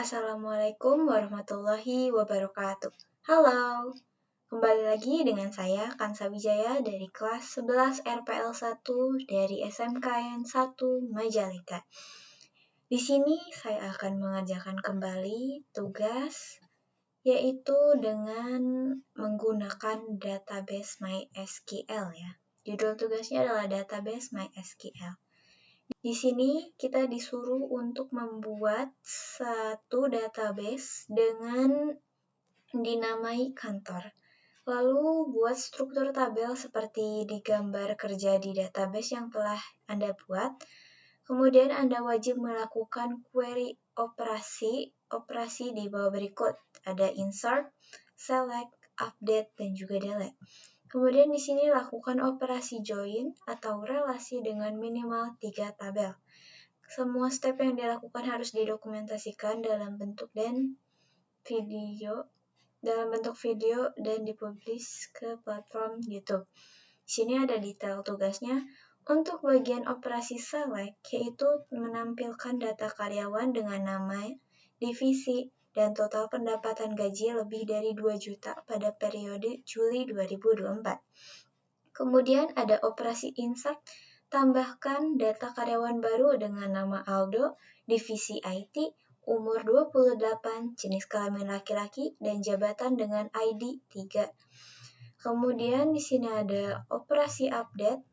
Assalamualaikum warahmatullahi wabarakatuh. Halo, kembali lagi dengan saya Kansa Wijaya dari kelas 11 RPL 1 dari SMKN 1 Majalengka. Di sini saya akan mengerjakan kembali tugas yaitu dengan menggunakan database MySQL ya. Judul tugasnya adalah database MySQL. Di sini kita disuruh untuk membuat satu database dengan dinamai kantor. Lalu buat struktur tabel seperti di gambar kerja di database yang telah Anda buat. Kemudian Anda wajib melakukan query operasi di bawah berikut. Ada insert, select, update, dan juga delete. Kemudian di sini lakukan operasi join atau relasi dengan minimal 3 tabel. Semua step yang dilakukan harus didokumentasikan dalam bentuk video dan dipublish ke platform YouTube. Di sini ada detail tugasnya. Untuk bagian operasi select, yaitu menampilkan data karyawan dengan nama, divisi, dan total pendapatan gaji lebih dari 2 juta pada periode Juli 2024. Kemudian ada operasi insert, tambahkan data karyawan baru dengan nama Aldo, divisi IT, umur 28, jenis kelamin laki-laki, dan jabatan dengan ID 3. Kemudian di sini ada operasi update,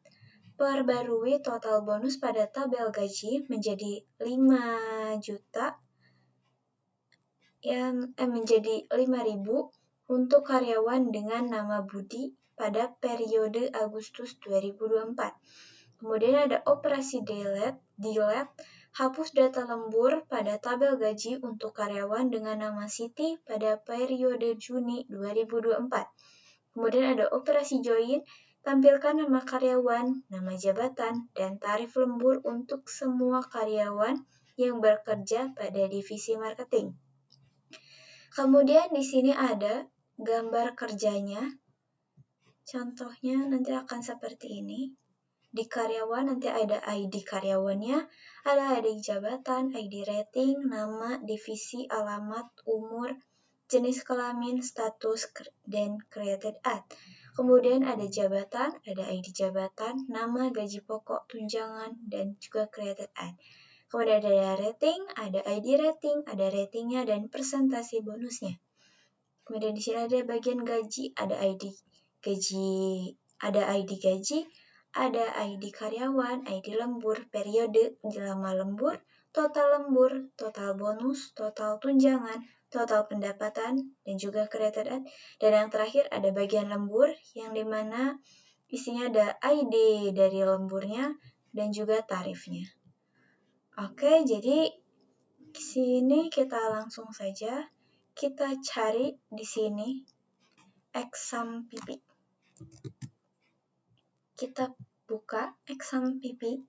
perbarui total bonus pada tabel gaji menjadi 5 juta menjadi 5.000 untuk karyawan dengan nama Budi pada periode Agustus 2024. Kemudian ada operasi delete, hapus data lembur pada tabel gaji untuk karyawan dengan nama Siti pada periode Juni 2024. Kemudian ada operasi join, tampilkan nama karyawan, nama jabatan, dan tarif lembur untuk semua karyawan yang bekerja pada divisi marketing. Kemudian di sini ada gambar kerjanya. Contohnya nanti akan seperti ini. Di karyawan nanti ada ID karyawannya, ada ID jabatan, ID rating, nama, divisi, alamat, umur, jenis kelamin, status, dan created at. Kemudian ada jabatan, ada ID jabatan, nama, gaji pokok, tunjangan, dan juga created at. Kemudian ada rating, ada ID rating, ada ratingnya, dan persentase bonusnya. Kemudian di sini ada bagian gaji, ada ID gaji, ada ID karyawan, ID lembur, periode, lama lembur, total bonus, total tunjangan, total pendapatan, dan juga created at. Dan yang terakhir ada bagian lembur yang dimana isinya ada ID dari lemburnya dan juga tarifnya. Oke, jadi di sini kita langsung saja kita cari di sini exam PP. Kita buka exam PP,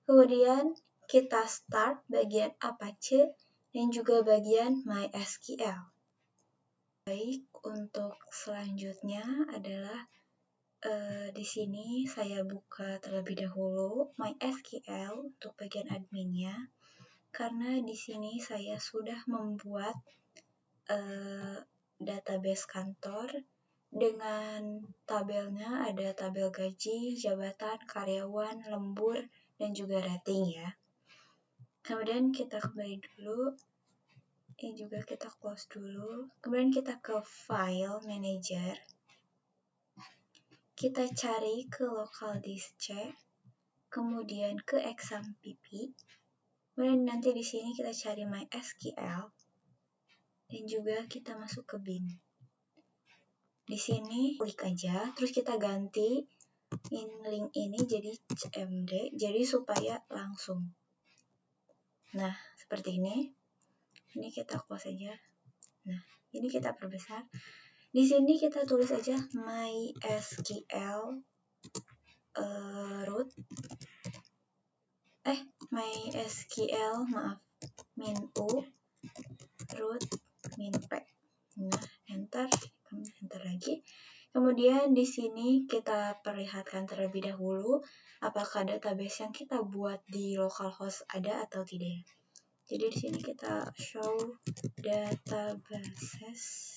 kemudian kita start bagian Apache dan juga bagian MySQL. Baik, untuk selanjutnya adalah di sini saya buka terlebih dahulu MySQL untuk bagian adminnya, karena di sini saya sudah membuat database kantor dengan tabelnya ada tabel gaji, jabatan, karyawan, lembur, dan juga rating ya. Kemudian kita kembali dulu, ini juga kita close dulu. Kemudian kita ke file manager. Kita cari ke local disk C, kemudian ke exam PP. Kemudian nanti di sini kita cari MySQL dan juga kita masuk ke bin. Di sini klik aja, terus kita ganti link ini jadi cmd, jadi supaya langsung. Nah, seperti ini. Ini kita close aja. Nah, ini kita perbesar. Di sini kita tulis aja MySQL min.u root min.p. Nah, enter lagi. Kemudian di sini kita perlihatkan terlebih dahulu apakah database yang kita buat di localhost ada atau tidak. Jadi di sini kita show databases.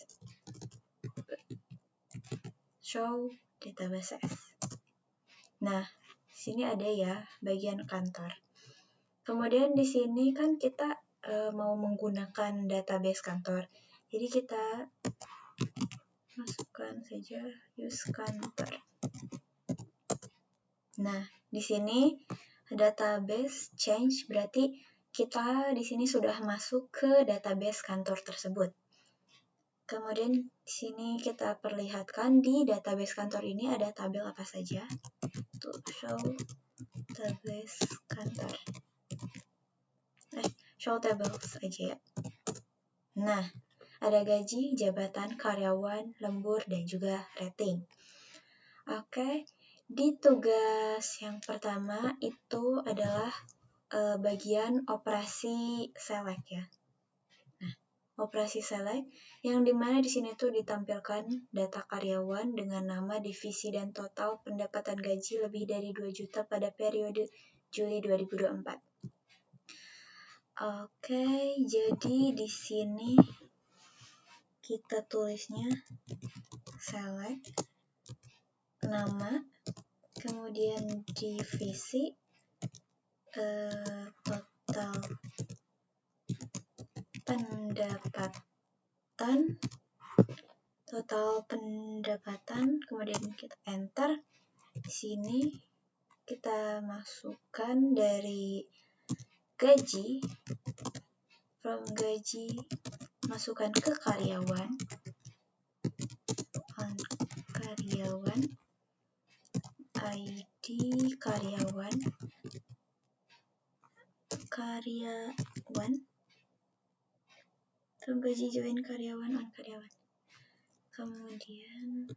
Nah, di sini ada ya bagian kantor. Kemudian di sini kan kita mau menggunakan database kantor. Jadi kita masukkan saja use kantor. Nah, di sini database change berarti kita di sini sudah masuk ke database kantor tersebut. Kemudian di sini kita perlihatkan di database kantor ini ada tabel apa saja. Tuh, show database kantor. Show tables aja ya. Nah, ada gaji, jabatan, karyawan, lembur, dan juga rating. Oke, di tugas yang pertama itu adalah bagian operasi select ya. Nah, operasi select yang dimana di sini tuh ditampilkan data karyawan dengan nama, divisi, dan total pendapatan gaji lebih dari 2 juta pada periode Juli 2024. Oke, jadi di sini kita tulisnya select nama, kemudian divisi, total pendapatan, kemudian kita enter. Di sini kita masukkan dari gaji, from gaji masukkan ke karyawan, ID karyawan, from gaji join karyawan, on karyawan. Kemudian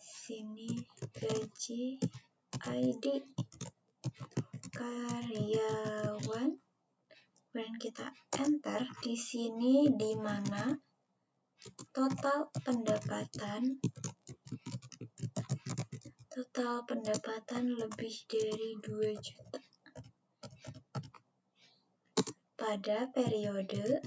sini gaji ID karyawan, kemudian kita enter. Di sini di mana total pendapatan lebih dari 2 juta pada periode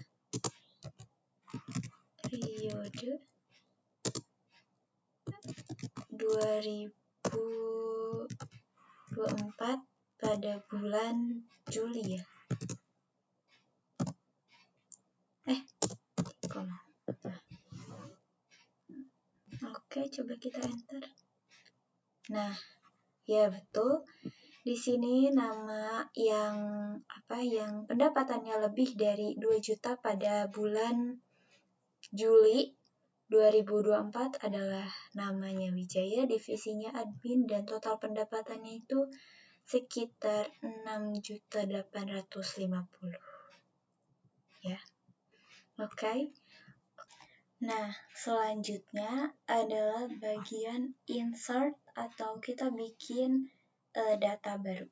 2024 pada bulan Juli ya. Oke, coba kita enter. Nah, ya betul. Di sini nama yang pendapatannya lebih dari 2 juta pada bulan Juli 2024 adalah namanya Wijaya, divisinya admin, dan total pendapatannya itu sekitar 6.850.000 ya. Oke. Nah, selanjutnya adalah bagian insert atau kita bikin data baru.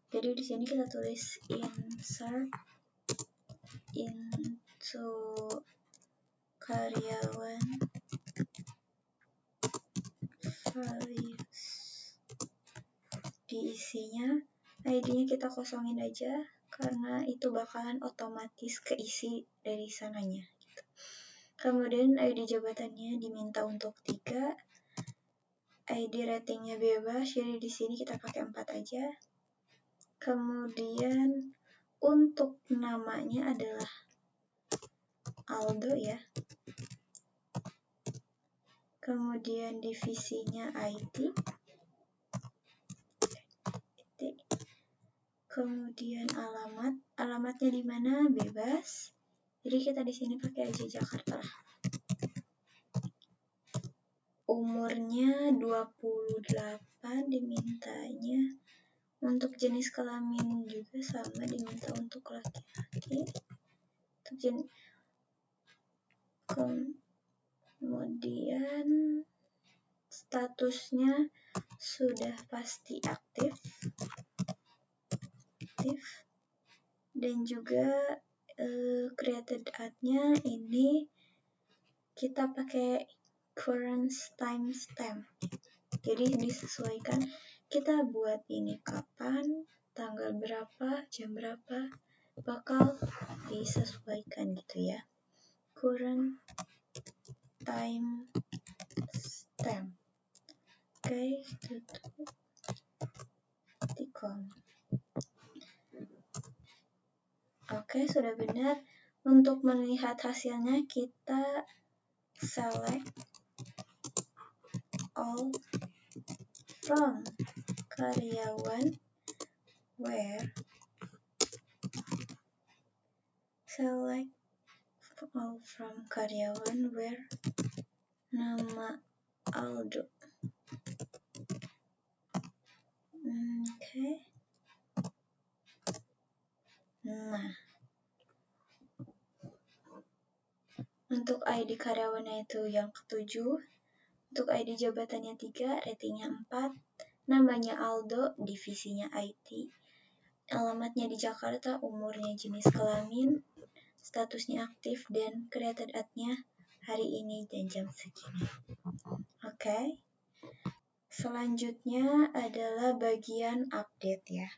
Jadi di sini kita tulis insert into karyawan values. Diisinya ID-nya kita kosongin aja karena itu bakalan otomatis keisi dari sananya. Gitu. Kemudian ID jabatannya diminta untuk 3. ID ratingnya bebas, jadi di sini kita pakai 4 aja. Kemudian untuk namanya adalah Aldo ya. Kemudian divisinya IT. Kemudian alamatnya di mana? Bebas. Jadi kita di sini pakai aja Jakarta. Umurnya 28 dimintanya. Untuk jenis kelamin juga sama, diminta untuk laki-laki. Kemudian statusnya sudah pasti aktif. Dan juga created ad-nya ini kita pakai current timestamp. Jadi disesuaikan kita buat ini kapan, tanggal berapa, jam berapa. bakal disesuaikan gitu ya. Current time stamp. Oke, tutup tikom. Oke, sudah benar. Untuk melihat hasilnya, kita select all from karyawan where select all from karyawan where nama Aldo. Oke. Nah, untuk ID karyawannya itu yang ke-7, untuk ID jabatannya 3, ratingnya 4, namanya Aldo, divisinya IT, alamatnya di Jakarta, umurnya jenis kelamin, statusnya aktif, dan created ad-nya hari ini dan jam segini. Oke. Selanjutnya adalah bagian update ya.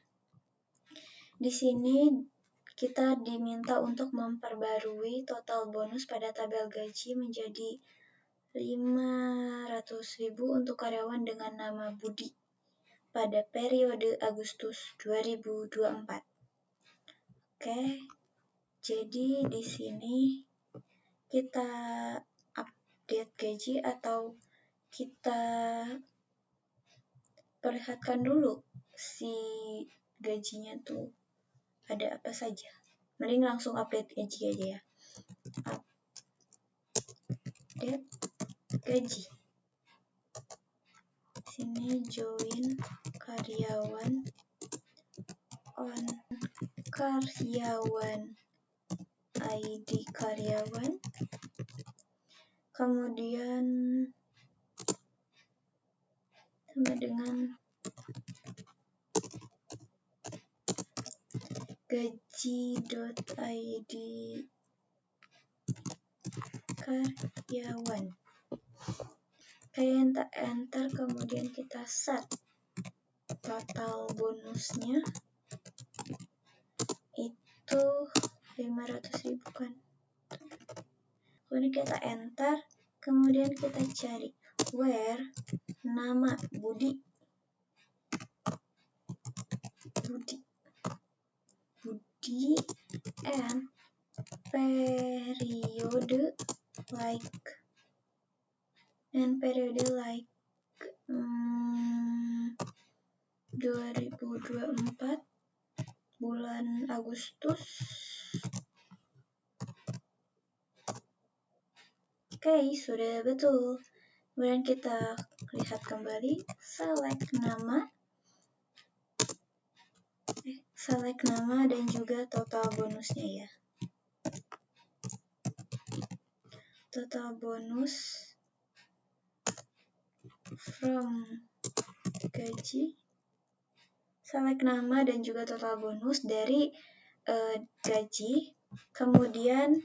Di sini kita diminta untuk memperbarui total bonus pada tabel gaji menjadi 500.000 untuk karyawan dengan nama Budi pada periode Agustus 2024. Oke, jadi di sini kita update gaji atau kita perlihatkan dulu si gajinya tuh ada apa saja. Mending langsung update gaji aja ya. Update gaji. Sini join karyawan on karyawan ID karyawan. Kemudian sama dengan gaji.id karyawan. Kita enter, kemudian kita set total bonusnya itu 500.000 kan. Kemudian kita enter, kemudian kita cari where nama Budi and periode like 2024 bulan Agustus. Oke, sudah betul. Kemudian kita lihat kembali, select nama dan juga total bonusnya ya. Total bonus from gaji, select nama dan juga total bonus dari gaji, kemudian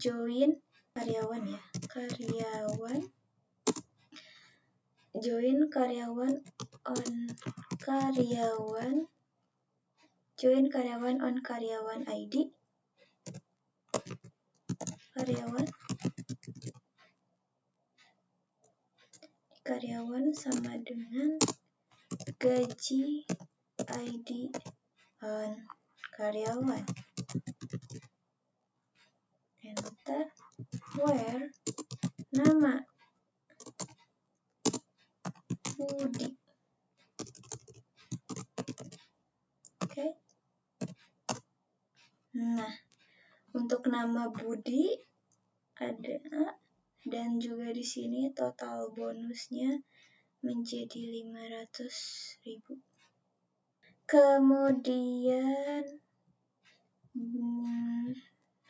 join karyawan ya, join karyawan on karyawan ID, karyawan sama dengan gaji ID on karyawan. Enter, where nama Budi. Oke. Nah, untuk nama Budi ada, dan juga di sini total bonusnya menjadi 500.000. Kemudian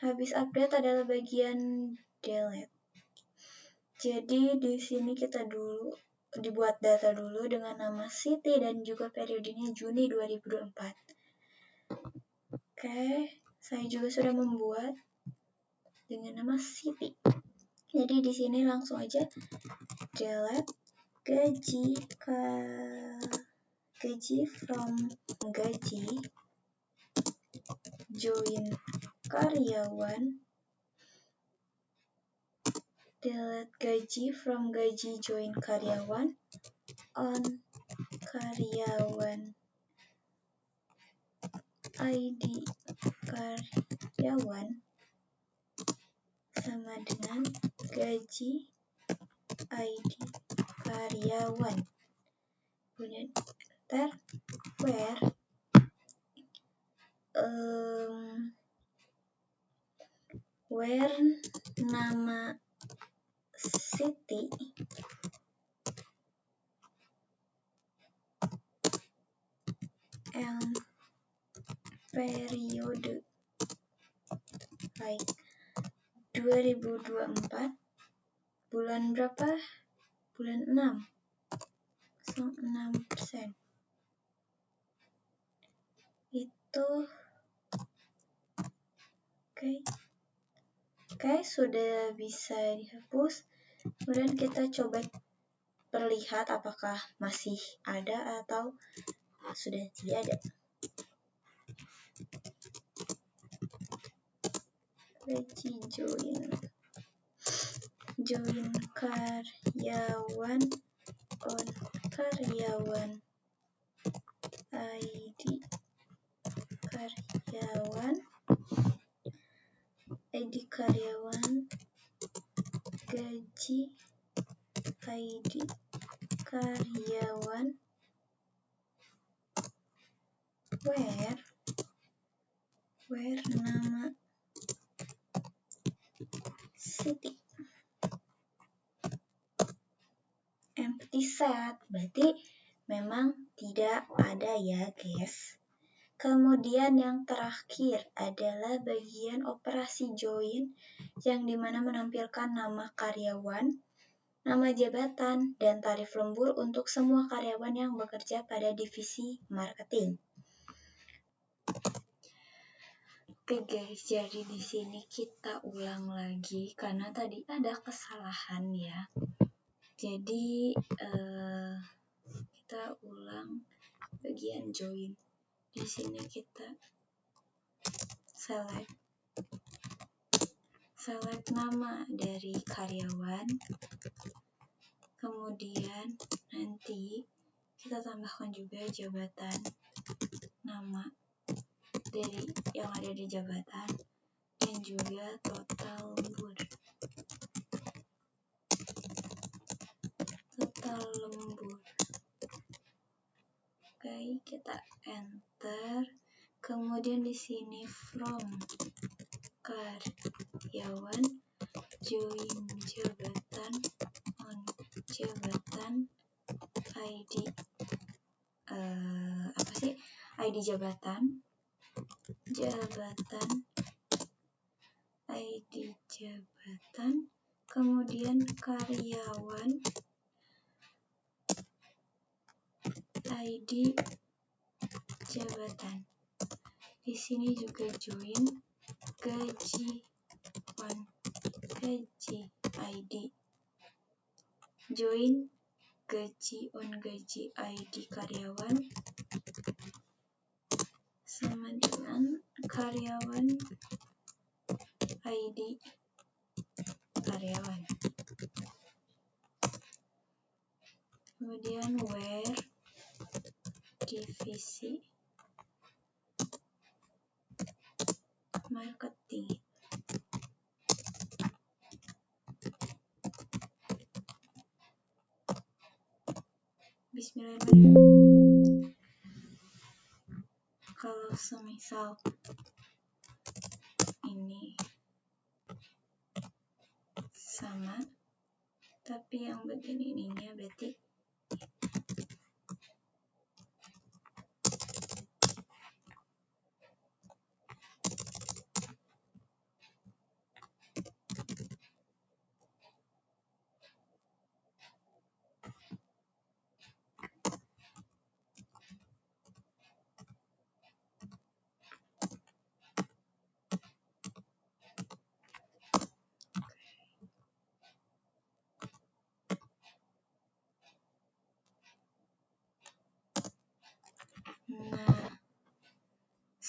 habis update adalah bagian delete. Jadi di sini kita dulu dibuat data dulu dengan nama Siti dan juga periodenya Juni 2024. Oke, saya juga sudah membuat dengan nama Siti. Jadi di sini langsung aja delete gaji from gaji join karyawan, delete gaji from gaji join karyawan on karyawan, ID karyawan sama dengan gaji ID karyawan. Kemudian enter, where nama Siti and periode like 2024 bulan berapa? Bulan 6. So 6%. Itu Oke, sudah bisa dihapus. Kemudian kita coba perlihat apakah masih ada atau sudah tidak ada. Gaji join karyawan on karyawan, ID karyawan, ID karyawan, gaji ID karyawan, where nama Siti, empty set, berarti memang tidak ada ya guys. Kemudian yang terakhir adalah bagian operasi join yang dimana menampilkan nama karyawan, nama jabatan, dan tarif lembur untuk semua karyawan yang bekerja pada divisi marketing. Oke guys, jadi di sini kita ulang lagi karena tadi ada kesalahan ya. Jadi kita ulang bagian join. Di sini kita select nama dari karyawan, kemudian nanti kita tambahkan juga jabatan, nama dari yang ada di jabatan, dan juga total lembur. Oke, kita enter. Kemudian di sini from karyawan, join jabatan on jabatan, ID ID jabatan, ID jabatan, kemudian karyawan, ID jabatan. Di sini juga join gaji on gaji ID, join gaji on gaji ID karyawan sama dengan karyawan ID karyawan. Kemudian where divisi marketing. Bismillahirrahmanirrahim. Kalau semisal ini sama, tapi yang bagian ininya berarti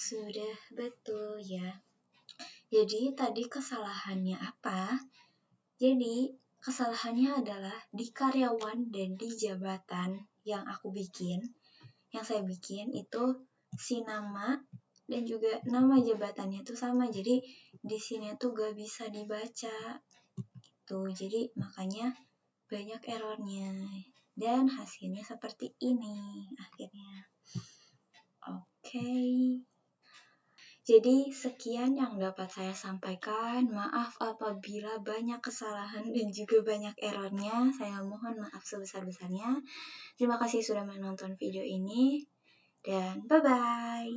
sudah betul. Oh ya. Jadi tadi kesalahannya apa? Jadi kesalahannya adalah di karyawan dan di jabatan yang saya bikin itu si nama dan juga nama jabatannya tuh sama. Jadi di sini tuh gak bisa dibaca. Tuh, jadi makanya banyak errornya. Dan hasilnya seperti ini akhirnya. Oke. Jadi sekian yang dapat saya sampaikan. Maaf apabila banyak kesalahan dan juga banyak errornya. Saya mohon maaf sebesar-besarnya. Terima kasih sudah menonton video ini. Dan bye-bye.